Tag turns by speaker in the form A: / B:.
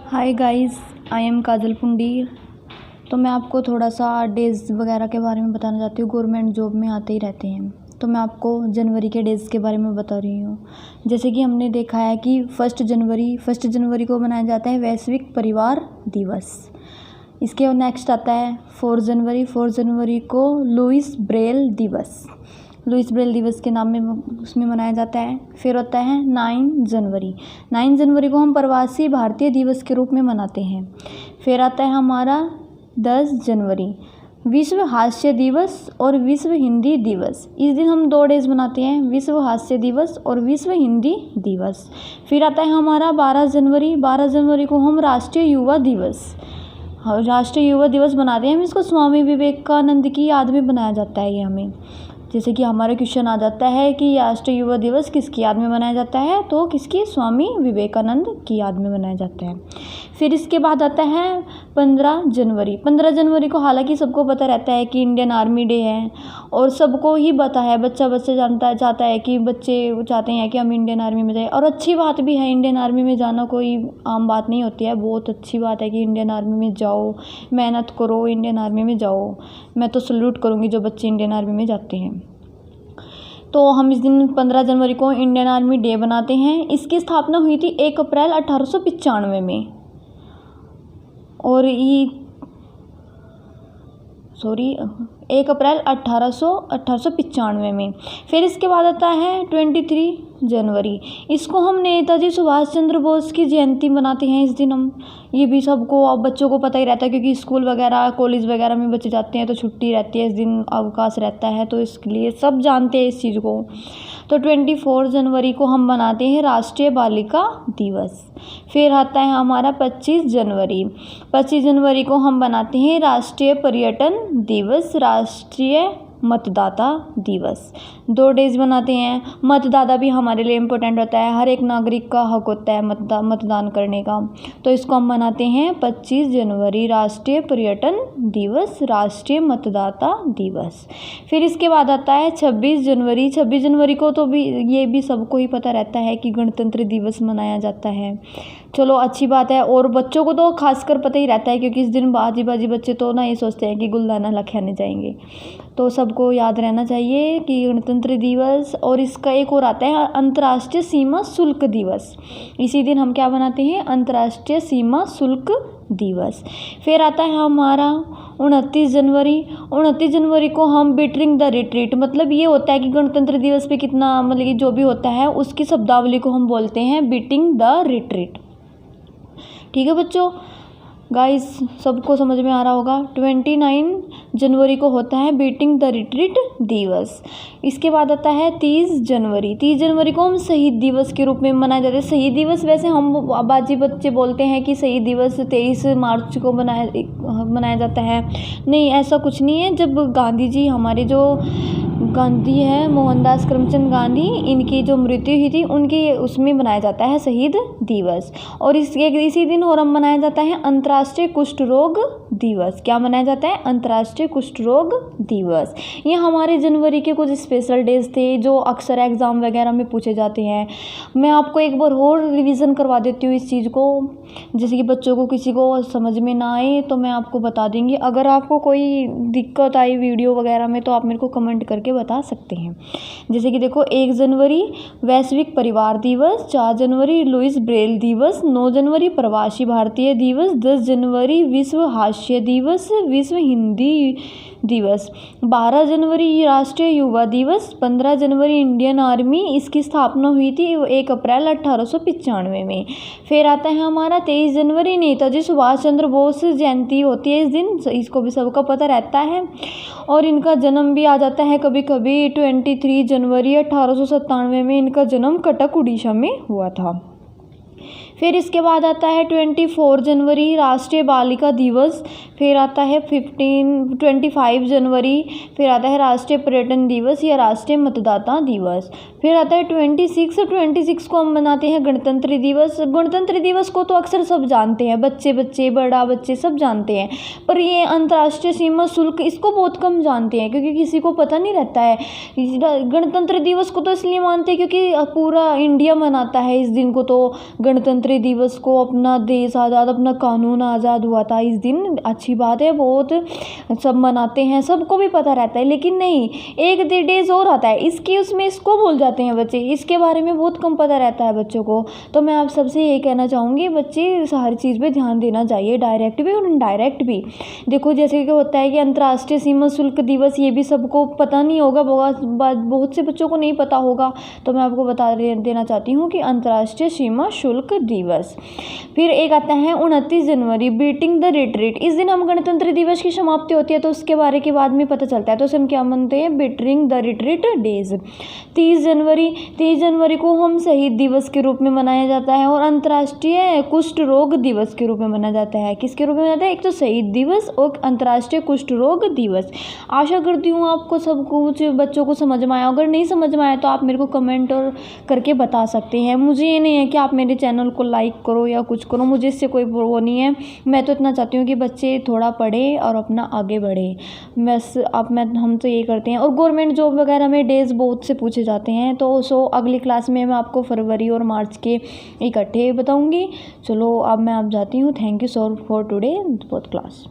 A: Hi guys, I am काजल पुंडीर। तो मैं आपको थोड़ा सा डेज़ वगैरह के बारे में बताना चाहती हूँ। गवर्नमेंट जॉब में आते ही रहते हैं, तो मैं आपको जनवरी के डेज़ के बारे में बता रही हूँ। जैसे कि हमने देखा है कि फर्स्ट जनवरी को मनाया जाता है वैश्विक परिवार दिवस। इसके नेक्स्ट आता है 4 जनवरी को लुईस ब्रेल दिवस के नाम में उसमें मनाया जाता है। फिर होता है 9 जनवरी को हम प्रवासी भारतीय दिवस के रूप में मनाते हैं। फिर आता है हमारा 10 जनवरी विश्व हास्य दिवस और विश्व हिंदी दिवस। इस दिन हम 2 डेज मनाते हैं, विश्व हास्य दिवस और विश्व हिंदी दिवस। फिर आता है हमारा 12 जनवरी को हम राष्ट्रीय युवा दिवस मनाते हैं। हम इसको स्वामी विवेकानंद की याद में बनाया जाता है। ये हमें जैसे कि हमारा क्वेश्चन आ जाता है कि राष्ट्रीय युवा दिवस किसकी याद में मनाया जाता है, तो किसकी, स्वामी विवेकानंद की याद में मनाया जाता है। फिर इसके बाद आता है 15 जनवरी को हालांकि सबको पता रहता है कि इंडियन आर्मी डे है और सबको ही पता है, बच्चा चाहता है कि बच्चे चाहते हैं कि हम इंडियन आर्मी में जाए। और अच्छी बात भी है, इंडियन आर्मी में जाना कोई आम बात नहीं होती है। बहुत अच्छी बात है कि इंडियन आर्मी में जाओ, मेहनत करो, इंडियन आर्मी में जाओ। मैं तो सल्यूट करूँगी जो बच्चे इंडियन आर्मी में जाते हैं। तो हम इस दिन 15 जनवरी को इंडियन आर्मी डे बनाते हैं। इसकी स्थापना हुई थी 1 अप्रैल 1895 में और 1 अप्रैल 1895 में। फिर इसके बाद आता है 23 जनवरी। इसको हम नेताजी सुभाष चंद्र बोस की जयंती मनाते हैं। इस दिन हम ये भी सबको, अब बच्चों को पता ही रहता है क्योंकि स्कूल वगैरह कॉलेज वगैरह में बच्चे जाते हैं तो छुट्टी रहती है, इस दिन अवकाश रहता है, तो इसके लिए सब जानते हैं इस चीज़ को। तो 24 जनवरी को हम मनाते हैं राष्ट्रीय बालिका दिवस। फिर आता है हमारा 25 जनवरी को हम बनाते हैं राष्ट्रीय पर्यटन दिवस, राष्ट्रीय मतदाता दिवस। 2 डेज बनाते हैं। मतदाता भी हमारे लिए इम्पोर्टेंट होता है, हर एक नागरिक का हक होता है मतदान करने का, तो इसको हम मनाते हैं 25 जनवरी राष्ट्रीय पर्यटन दिवस, राष्ट्रीय मतदाता दिवस। फिर इसके बाद आता है 26 जनवरी को तो भी ये भी सबको ही पता रहता है कि गणतंत्र दिवस मनाया जाता है। चलो अच्छी बात है, और बच्चों को तो खासकर पता ही रहता है क्योंकि इस दिन बाजी बच्चे तो ना ये सोचते हैं कि गुलदाना लखयाने जाएंगे, तो सबको याद रहना चाहिए कि गणतंत्र दिवस। और इसका एक और आता है अंतर्राष्ट्रीय सीमा शुल्क दिवस। इसी दिन हम क्या बनाते हैं, अंतर्राष्ट्रीय सीमा शुल्क दिवस। फिर आता है हमारा 29 जनवरी को हम बीटिंग द रिट्रीट, मतलब ये होता है कि गणतंत्र दिवस पे कितना, मतलब कि जो भी होता है उसकी शब्दावली को हम बोलते हैं बीटिंग द रिट्रीट। ठीक है बच्चों, गाइस सबको समझ में आ रहा होगा। 29 जनवरी को होता है बीटिंग द रिट्रीट दिवस। इसके बाद आता है 30 जनवरी को हम शहीद दिवस के रूप में मनाया जाता है। शहीद दिवस वैसे हम बाजी बच्चे बोलते हैं कि शहीद दिवस 23 मार्च को मनाया जाता है, नहीं ऐसा कुछ नहीं है। जब गांधी जी, हमारे जो गांधी है मोहनदास करमचंद गांधी, इनकी जो मृत्यु हुई थी उनकी उसमें मनाया जाता है शहीद दिवस। और इसी दिन और हम मनाया जाता है अंतर्राष्ट्रीय कुष्ठ रोग दिवस। क्या मनाया जाता है, अंतर्राष्ट्रीय कुष्ठ रोग दिवस। ये हमारे जनवरी के कुछ स्पेशल डेज थे जो अक्सर एग्जाम वगैरह में पूछे जाते हैं। मैं आपको एक बार और रिवीजन करवा देती हूँ इस चीज़ को, जैसे कि बच्चों को किसी को समझ में ना आए तो मैं आपको बता दूंगी। अगर आपको कोई दिक्कत आई वीडियो वगैरह में तो आप मेरे को कमेंट करके बता सकते हैं। जैसे कि देखो, 1 जनवरी वैश्विक परिवार दिवस, 4 जनवरी लुईस ब्रेल दिवस, 9 जनवरी प्रवासी भारतीय दिवस, 10 जनवरी विश्व हास्य दिवस, विश्व हिंदी दिवस, 12 जनवरी राष्ट्रीय युवा दिवस, 15 जनवरी इंडियन आर्मी, इसकी स्थापना हुई थी 1 अप्रैल 1895 में। फिर आता है हमारा 23 जनवरी नेताजी सुभाष चंद्र बोस जयंती होती है इस दिन, इसको भी सबको पता रहता है। और इनका जन्म भी आ जाता है कभी कभी 23 जनवरी 1897 में इनका जन्म कटक उड़ीसा में हुआ था। फिर इसके बाद आता है 24 जनवरी राष्ट्रीय बालिका दिवस। फिर आता है 25 जनवरी, फिर आता है राष्ट्रीय पर्यटन दिवस या राष्ट्रीय मतदाता दिवस। फिर आता है 26 को हम मनाते हैं गणतंत्र दिवस। गणतंत्र दिवस को तो अक्सर सब जानते हैं, बच्चे बड़ा बच्चे सब जानते हैं, पर ये अंतर्राष्ट्रीय सीमा शुल्क इसको बहुत कम जानते हैं क्योंकि किसी को पता नहीं रहता है। गणतंत्र दिवस को तो इसलिए मानते हैं क्योंकि पूरा इंडिया मनाता है इस दिन को, तो गणतंत्र गणतंत्र दिवस को अपना देश आज़ाद, अपना कानून आज़ाद हुआ था इस दिन। अच्छी बात है, बहुत सब मनाते हैं, सबको भी पता रहता है। लेकिन नहीं, एक डेज और आता है इसकी, उसमें इसको भूल जाते हैं बच्चे, इसके बारे में बहुत कम पता रहता है बच्चों को। तो मैं आप सबसे यही कहना चाहूँगी, बच्चे हर चीज़ पे ध्यान देना चाहिए, डायरेक्ट भी और इनडायरेक्ट भी। देखो जैसे कि होता है कि अंतर्राष्ट्रीय सीमा शुल्क दिवस, ये भी सबको पता नहीं होगा, बहुत से बच्चों को नहीं पता होगा। तो मैं आपको बता देना चाहती हूँ कि अंतर्राष्ट्रीय सीमा शुल्क दिवस। फिर एक आता है 29 जनवरी, बीटिंग द रिट्रीट। इस दिन हम गणतंत्र दिवस की समाप्ति होती है तो उसके बारे के बाद में पता चलता है, तो उसे हम क्या मानते हैं, बीटिंग द रिट्रीट डेज। 30 जनवरी को हम शहीद दिवस के रूप में मनाया जाता है और अंतर्राष्ट्रीय कुष्ठ रोग दिवस के रूप में मनाया जाता है। किसके रूप में मनाया जाता है, एक तो शहीद दिवस और अंतर्राष्ट्रीय कुष्ठ रोग दिवस। आशा करती हूँ आपको सब कुछ बच्चों को समझ में आया। अगर नहीं समझ में आया तो आप मेरे को कमेंट और करके बता सकते हैं। मुझे ये नहीं है कि आप मेरे चैनल को लाइक करो या कुछ करो, मुझे इससे कोई वो नहीं है। मैं तो इतना चाहती हूँ कि बच्चे थोड़ा पढ़े और अपना आगे बढ़े, बस। हम तो ये करते हैं। और गवर्नमेंट जॉब वगैरह में डेज बहुत से पूछे जाते हैं, तो अगली क्लास में मैं आपको फरवरी और मार्च के इकट्ठे बताऊँगी। चलो अब मैं आप जाती हूँ। Thank you so for today class.